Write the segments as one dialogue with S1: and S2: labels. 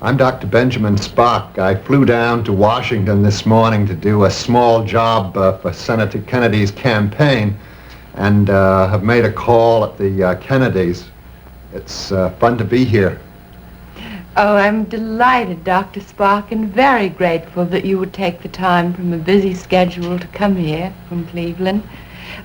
S1: I'm Dr. Benjamin Spock. I flew down to Washington this morning to do a small job for Senator Kennedy's campaign and have made a call at the Kennedys. It's fun to be here.
S2: Oh, I'm delighted, Dr. Spock, and very grateful that you would take the time from a busy schedule to come here from Cleveland.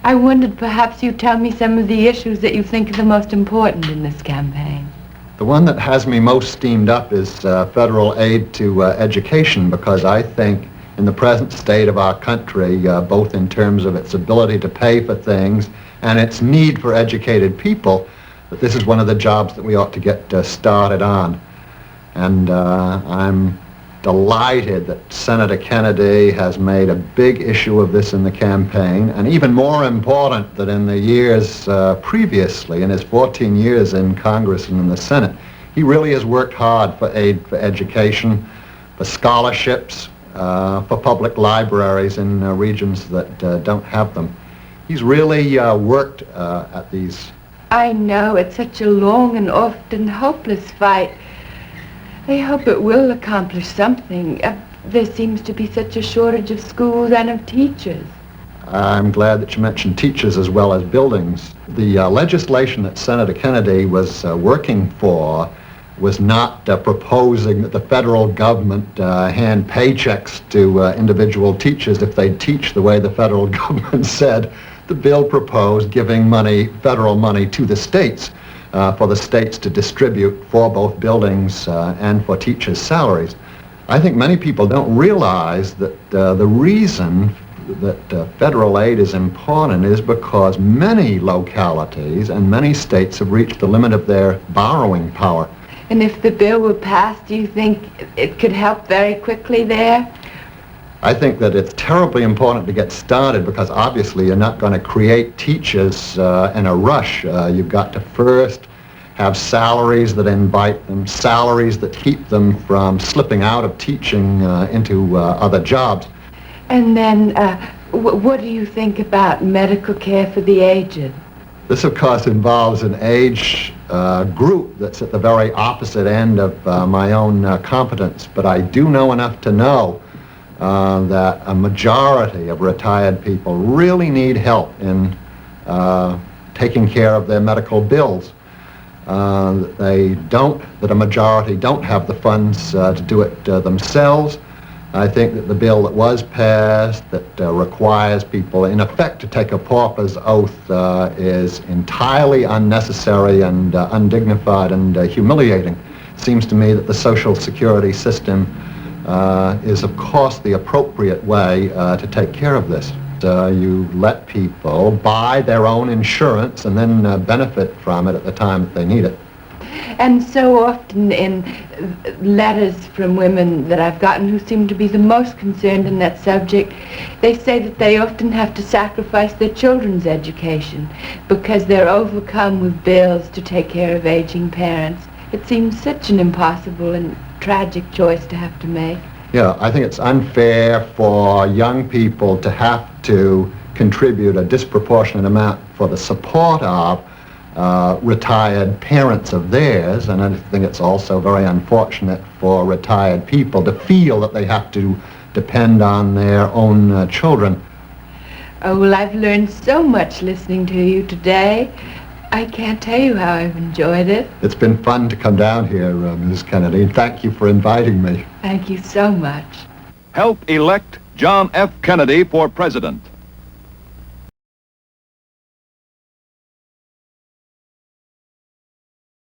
S2: I wondered perhaps you'd tell me some of the issues that you think are the most important in this campaign.
S1: The one that has me most steamed up is federal aid to education, because I think in the present state of our country, both in terms of its ability to pay for things and its need for educated people, that this is one of the jobs that we ought to get started on. And I'm delighted that Senator Kennedy has made a big issue of this in the campaign, and even more important that in the years previously, in his 14 years in Congress and in the Senate, he really has worked hard for aid for education, for scholarships, for public libraries in regions that don't have them. He's really worked at these.
S2: I know, it's such a long and often hopeless fight. I hope it will accomplish something. There seems to be such a shortage of schools and of teachers.
S1: I'm glad that you mentioned teachers as well as buildings. The legislation that Senator Kennedy was working for was not proposing that the federal government hand paychecks to individual teachers if they teach the way the federal government said. The bill proposed giving money, federal money, to the states for the states to distribute for both buildings and for teachers' salaries. I think many people don't realize that the reason that federal aid is important is because many localities and many states have reached the limit of their borrowing power.
S2: And if the bill were passed, do you think it could help very quickly there?
S1: I think that it's terribly important to get started, because obviously you're not going to create teachers in a rush. You've got to first have salaries that invite them, salaries that keep them from slipping out of teaching into other jobs.
S2: And then what do you think about medical care for the aged?
S1: This, of course, involves an age group that's at the very opposite end of my own competence, but I do know enough to know that a majority of retired people really need help in taking care of their medical bills. That a majority don't have the funds to do it themselves. I think that the bill that was passed that requires people in effect to take a pauper's oath is entirely unnecessary and undignified and humiliating. It seems to me that the Social Security system is, of course, the appropriate way to take care of this. You let people buy their own insurance and then benefit from it at the time that they need it.
S2: And so often in letters from women that I've gotten who seem to be the most concerned in that subject, they say that they often have to sacrifice their children's education because they're overcome with bills to take care of aging parents. It seems such an impossible and tragic choice to have to make.
S1: Yeah, I think it's unfair for young people to have to contribute a disproportionate amount for the support of retired parents of theirs, and I think it's also very unfortunate for retired people to feel that they have to depend on their own children.
S2: Oh, well, I've learned so much listening to you today. I can't tell you how I've enjoyed it.
S1: It's been fun to come down here, Mrs. Kennedy, and thank you for inviting me.
S2: Thank you so much.
S3: Help elect John F. Kennedy for president.